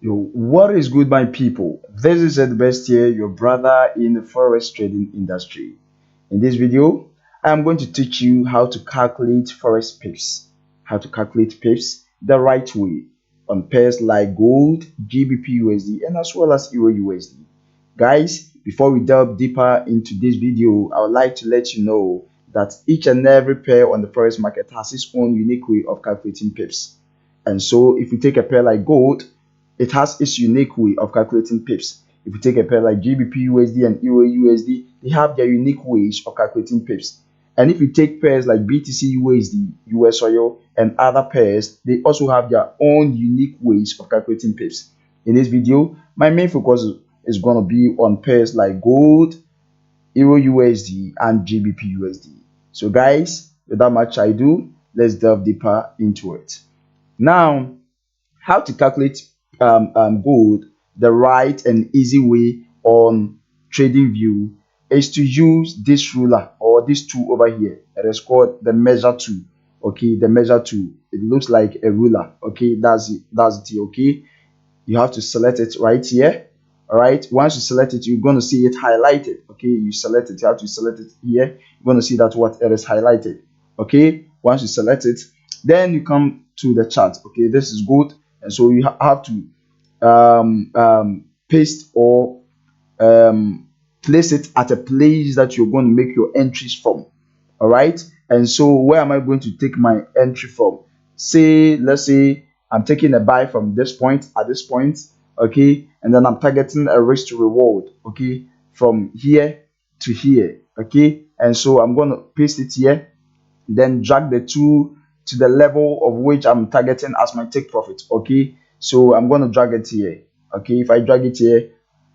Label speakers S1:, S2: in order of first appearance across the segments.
S1: Yo, what is good, my people? This is the best here, your brother in the forex trading industry. In this video, I'm going to teach you how to calculate forex pips, the right way on pairs like gold, GBP USD, and as well as Euro USD. Guys, before we delve deeper into this video, I would like to let you know that each and every pair on the forex market has its own unique way of calculating pips. And so, if we take a pair like gold, it has its unique way of calculating pips. If you take a pair like GBP USD and Euro USD, they have their unique ways of calculating pips. And if you take pairs like BTC USD, US oil, and other pairs, they also have their own unique ways of calculating pips. In this video, my main focus is going to be on pairs like gold, Euro USD, and GBP USD. So, guys, without much ado, let's delve deeper into it. Now, how to calculate gold the right and easy way on trading view is to use this ruler or this tool over here. It is called the measure tool. Okay, the measure tool, it looks like a ruler. Okay, that's it. Okay, you have to select it right here. All right, once you select it, you're going to see it highlighted. Okay, you select it, you have to select it here. You're going to see that what it is highlighted. Okay, once you select it, then you come to the chart. Okay, this is good, and so you have to paste or um, place it at a place that you're going to make your entries from. All right, and so where am I going to take my entry from? Let's say I'm taking a buy from this point at this point. Okay, and then I'm targeting a risk to reward. Okay, from here to here. Okay, and so I'm going to paste it here, then drag the tool to the level of which I'm targeting as my take profit. Okay, so I'm going to drag it here. Okay, if I drag it here,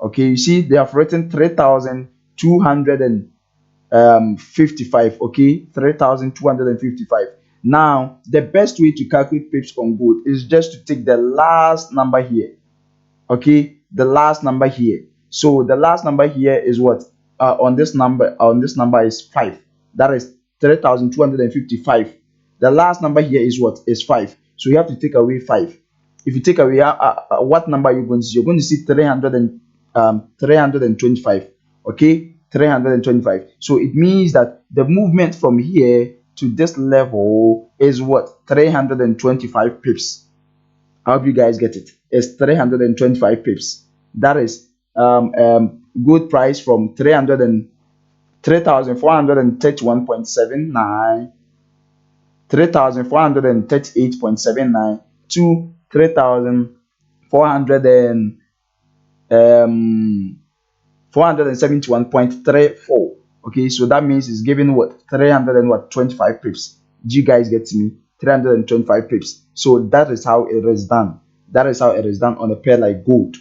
S1: okay, you see they have written 3,255. Okay, 3,255. Now the best way to calculate pips on gold is just to take the last number here. Okay, the last number here. So the last number here is what? On this number is 5. That is 3,255. The last number here is what? Is 5. So you have to take away 5. If you take away what number you're going to see? You're going to see 325. Okay, 325. So it means that the movement from here to this level is what? 325 pips. I hope you guys get it. It's 325 pips. That is good price from 3,431.79, 3,438.79 to 3,400 um 471.34. Okay, so that means it's giving what? 300 and what? 25 pips. Do you guys get me? 325 pips. So that is how it is done. That is how it is done on a pair like gold.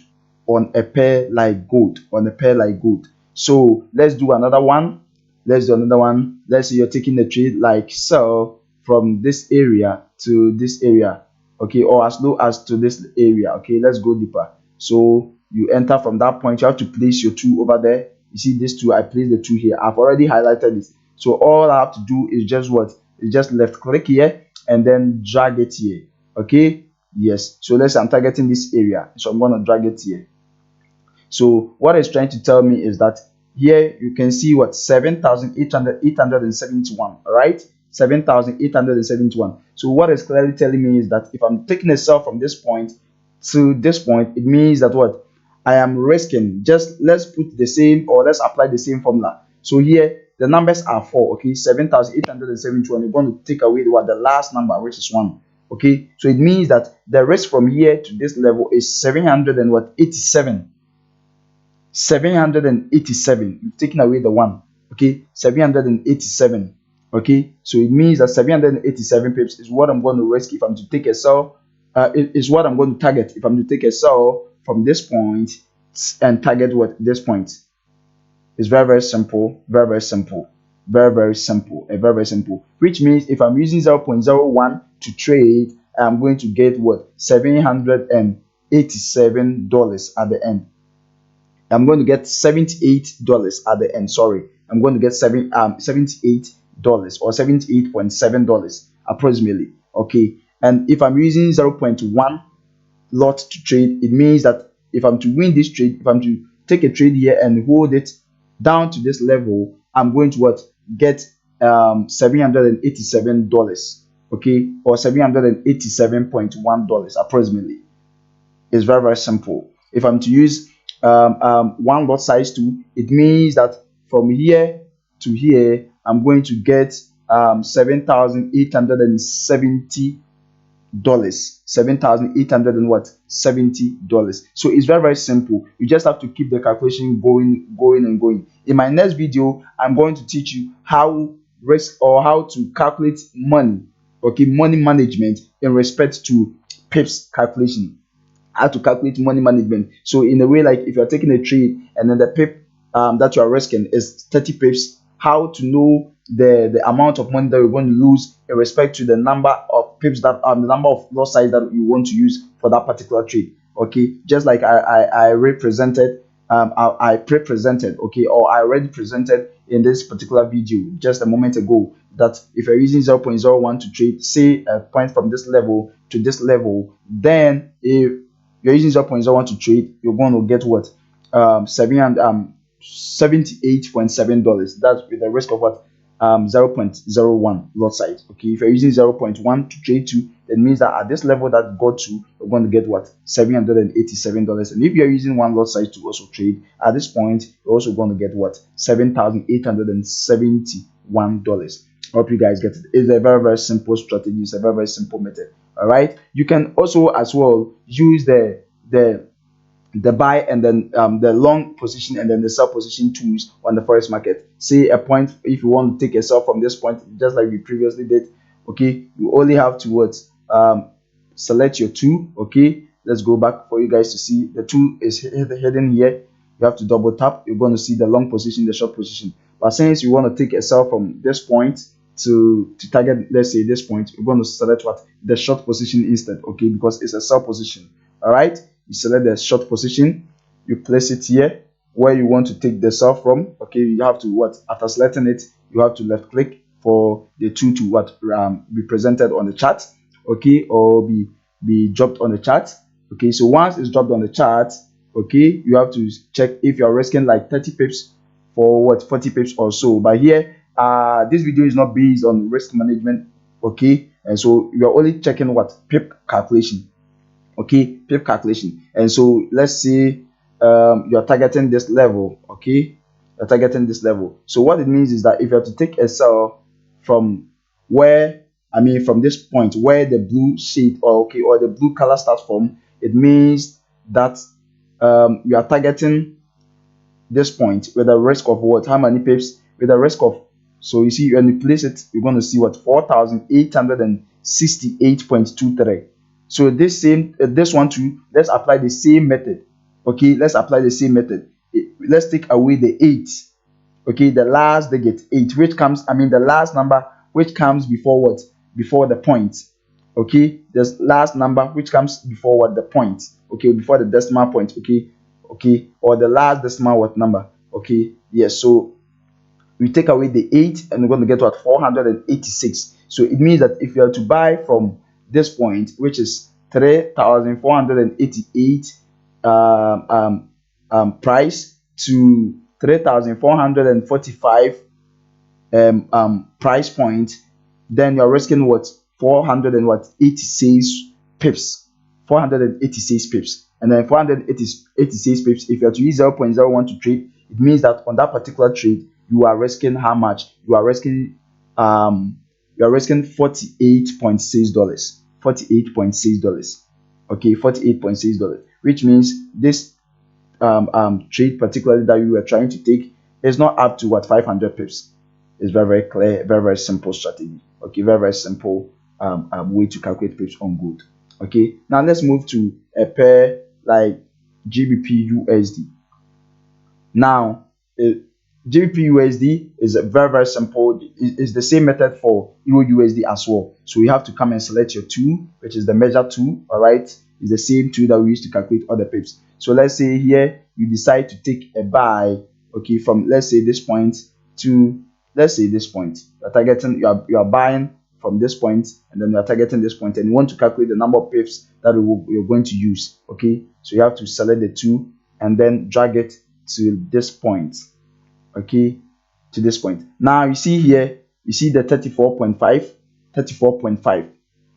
S1: On a pair like gold. On a pair like gold. So let's do another one. Let's say you're taking the trade like so from this area to this area. Okay, or as low as to this area. Okay, let's go deeper. So you enter from that point. You have to place your two over there. You see this two, I place the two here. I've already highlighted it. So all I have to do is just what? Is just left click here and then drag it here. Okay, yes. So let's say I'm targeting this area, so I'm going to drag it here. So what it's trying to tell me is that here you can see what? 7,871. All right, 7,871. So what it's clearly telling me is that if I'm taking a sell from this point to this point, it means that what? I am risking. Just let's put the same, or let's apply the same formula. So here the numbers are 4. Okay, 7,871. You're going to take away what? The last number, which is 1. Okay, so it means that the risk from here to this level is 700 and what? 87. 787. You've taken away the 1. Okay, 787. Okay, so it means that 787 pips is what I'm going to risk if I'm to take a sell. Is what I'm going to target if I'm to take a sell from this point and target what? This point. It's very, very simple. Very, very simple. Very, very simple. Very, very simple. Which means if I'm using 0.01 to trade, I'm going to get what? $787 at the end. I'm going to get $78 at the end. Sorry, I'm going to get $78 or $78.7 approximately. Okay, and if I'm using 0.1 lot to trade, it means that if I'm to win this trade, if I'm to take a trade here and hold it down to this level, I'm going to what, get $787, okay, or $787.1 approximately. It's very, very simple. If I'm to use one lot size 2, it means that from here to here, I'm going to get 7,870 dollars, 7,800 and what, $70. So it's very, very simple. You just have to keep the calculation going and going. In my next video, I'm going to teach you how risk, or how to calculate money, okay, money management in respect to pips calculation, how to calculate money management. So in a way, like if you're taking a trade and then the pip that you are risking is 30 pips, how to know the amount of money that you're going to lose in respect to the number of pips that the number of lot size that you want to use for that particular trade. Okay, just like I represented, I pre-presented, okay, or I already presented in this particular video just a moment ago, that if you're using 0.01 to trade, say a point from this level to this level, then if you're using 0.01 to trade, you're going to get what, $78.7. That's with the risk of what, 0.01 lot size. Okay, if you're using 0.1 to trade to, it means that at this level that got to, you're going to get what, $787. And if you're using one lot size to also trade, at this point you're also going to get what, $7,871. Hope you guys get it. It's a very, very simple strategy. It's a very, very simple method. All right, you can also as well use the buy and then the long position and then the sell position tools on the forex market. Say a point, if you want to take a sell from this point, just like we previously did, okay, you only have to what, select your tool. Okay, let's go back for you guys to see the tool is hidden here. You have to double tap, you're going to see the long position, the short position. But since you want to take a sell from this point to target, let's say this point, you're going to select what, the short position instead, okay, because it's a sell position. All right, you select the short position, you place it here where you want to take the sell from. Okay, you have to what, after selecting it, you have to left click for the tool to what, be presented on the chart, okay, or be dropped on the chart. Okay, so once it's dropped on the chart, okay, you have to check if you're risking like 30 pips for what, 40 pips or so. But here, this video is not based on risk management, okay, and so you're only checking what, pip calculation, okay, pip calculation. And so let's say you're targeting this level, okay, you're targeting this level. So what it means is that if you have to take a sell from where, I mean from this point where the blue sheet, or okay, or the blue color starts from, it means that you are targeting this point with a risk of what, how many pips, with a risk of, so you see when you place it, you're going to see what, 4,868.23. so this same this one too, let's apply the same method. Okay, let's apply the same method. Let's take away the 8, okay, the last digit 8, which comes, I mean the last number which comes before what, before the point. Okay, this last number which comes before what, the point, okay, before the decimal point, okay, okay, or the last decimal what number, okay, yes. So we take away the 8 and we're going to get what, 486. So it means that if you are to buy from this point, which is 3,488 price to 3,445 price point, then you're risking what, 486 pips, 486 pips. And then 486 pips, if you are to use 0.01 to trade, it means that on that particular trade you are risking how much? You are risking $48.6, $48.6, okay, $48.6, which means this trade particularly that you were trying to take is not up to what, 500 pips. It's very, very clear, very, very simple strategy. Okay, very, very simple way to calculate pips on gold. Okay, now let's move to a pair like GBP USD. Now GBP USD is a very, very simple. It's the same method for Euro USD as well. So you have to come and select your tool, which is the measure tool. All right, it's the same tool that we use to calculate other pips. So let's say here you decide to take a buy, okay, from let's say this point to, let's say this point. You're targeting, you are buying from this point, and then you are targeting this point, and you want to calculate the number of pips that you're going to use. Okay, so you have to select the two and then drag it to this point. Okay, to this point. Now you see here, you see the 34.5, 34.5.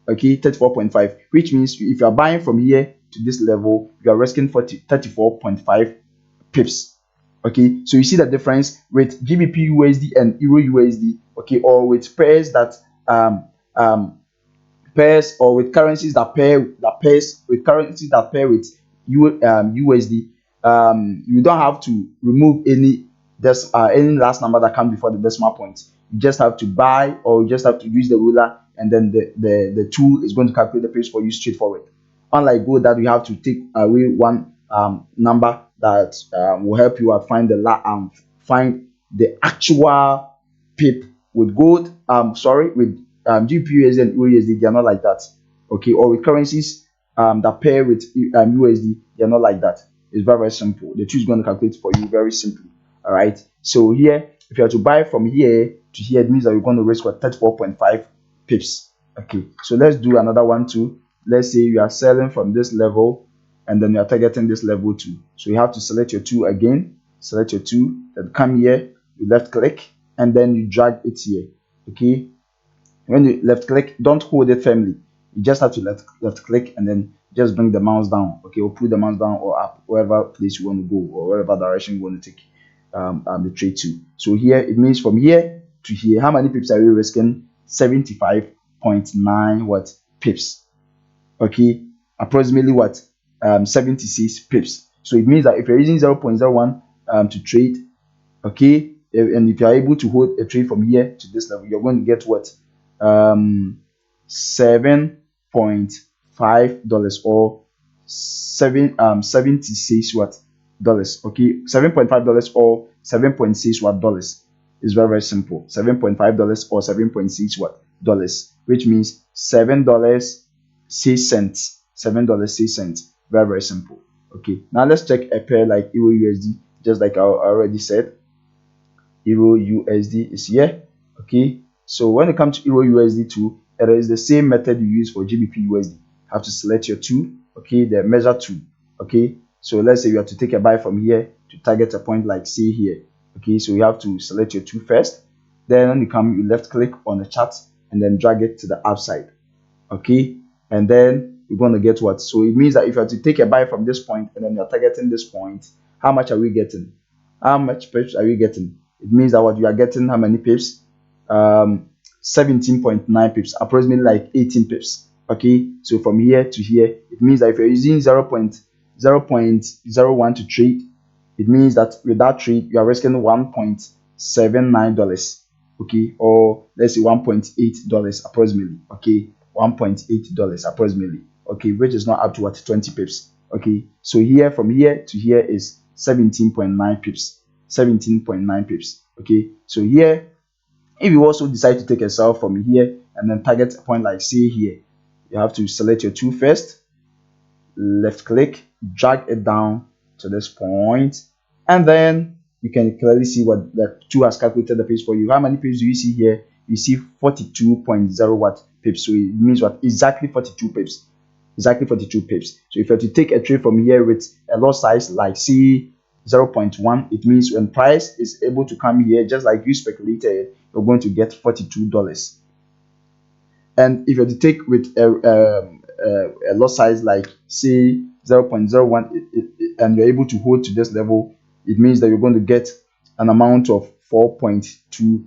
S1: Okay, 34.5, which means if you are buying from here to this level, you are risking 34.5 pips. Okay, so you see the difference with GBP USD and Euro USD. Okay, or with pairs that um um pairs, or with currencies that pair with USD. You don't have to remove any last number that comes before the decimal point. You just have to buy, or you just have to use the ruler, and then the tool is going to calculate the price for you straightforward. Unlike gold, that you have to take away one number that will help you out find the actual pip. With gold, sorry, with GPUSD and USD, they are not like that. Okay, or with currencies that pair with USD, they are not like that. It's very, very simple. The tool is going to calculate for you very simply. All right. So here, if you are to buy from here to here, it means that you're going to risk what, 34.5 pips. Okay. So let's do another one too. Let's say you are selling from this level, and then you are targeting this level too. So you have to select your two again. Select your two. Then come here. You left click, and then you drag it here. Okay, when you left click, don't hold it firmly. You just have to left click and then just bring the mouse down. Okay, or put the mouse down or up, wherever place you want to go, or wherever direction you want to take the trade to. So here it means from here to here, how many pips are you risking? 75.9 what pips. Okay, approximately what 76 pips. So it means that if you're using 0.01 to trade, okay, and if you are able to hold a trade from here to this level, you're going to get what, $7.5, or 76 what dollars. Okay, $7.5 or 7.6 what dollars. Is very, very simple. $7.5 or 7.6 what dollars, which means $7.06. $7.06. Very, very simple. Okay, now let's check a pair like Euro USD. Just like I already said, Euro USD is here. Okay, so when it comes to Euro USD too, it is the same method you use for GBP USD. You have to select your two. Okay, the measure two. Okay, so let's say you have to take a buy from here to target a point like say here. Okay, so you have to select your two first. Then when you come, you left click on the chart and then drag it to the upside. Okay, and then you're going to get what? So it means that if you have to take a buy from this point and then you're targeting this point, how much are we getting? How much pips are we getting? It means that what you are getting, how many pips? 17.9 pips, approximately like 18 pips. Okay, so from here to here, it means that if you're using 0.01 to trade, it means that with that trade you are risking $1.79. Okay, or let's say $1.8 approximately. Okay, $1.8 approximately. Okay, which is not up to what, 20 pips. Okay, so here from here to here is 17.9 pips. 17.9 pips. Okay, so here, if you also decide to take a sell from here and then target a point like say here, you have to select your two first, left click, drag it down to this point, and then you can clearly see what the two has calculated the pips for you. How many pips do you see here? You see 42.0 what pips. So it means what, exactly 42 pips. Exactly 42 pips. So if you have to take a trade from here with a lot size like C 0.1, it means when price is able to come here, just like you speculated, you're going to get $42. And if you have to take with a lot size like say 0.01, and you're able to hold to this level, it means that you're going to get an amount of $4.2.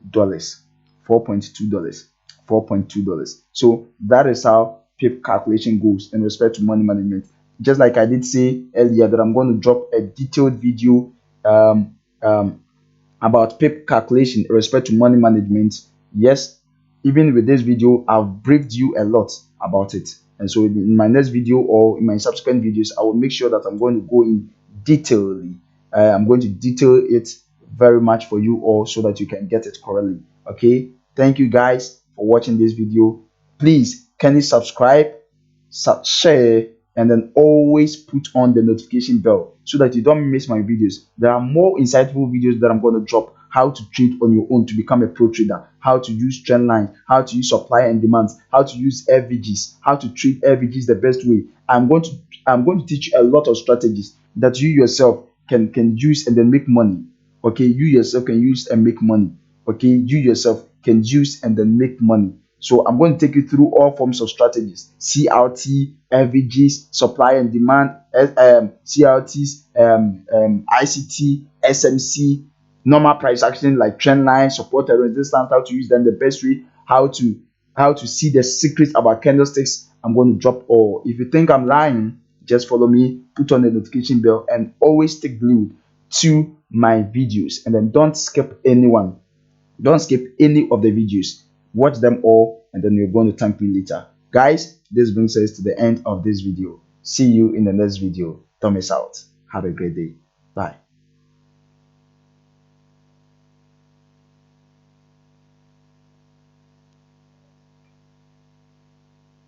S1: $4.2. $4.2. So that is how pip calculation goes in respect to money management. Just like I did say earlier, that I'm going to drop a detailed video about pip calculation in respect to money management. Yes, even with this video, I've briefed you a lot about it. And so in my next video or in my subsequent videos, I will make sure that I'm going to go in detailedly. I'm going to detail it very much for you all so that you can get it correctly. Okay, thank you guys for watching this video. Please kindly subscribe, share, and then always put on the notification bell so that you don't miss my videos. There are more insightful videos that I'm going to drop. how to trade on your own to become a pro trader, how to use trend lines, how to use supply and demand, how to use FVGs, how to trade FVGs the best way. I'm going to teach you a lot of strategies that you yourself can use and then make money. Okay, you yourself can use and make money. Okay, you yourself can use and then make money. So I'm going to take you through all forms of strategies: CRT, FVGs, supply and demand, CRTs, ICT, SMC, normal price action like trend line, support and resistance, how to use them the best way, how to see the secrets about candlesticks. I'm going to drop all. If you think I'm lying, just follow me, put on the notification bell, and always stay glued to my videos. And then don't skip anyone. Don't skip any of the videos. Watch them all, and then you're going to thank me later. Guys, this brings us to the end of this video. See you in the next video. Thomas out. Have a great day. Bye.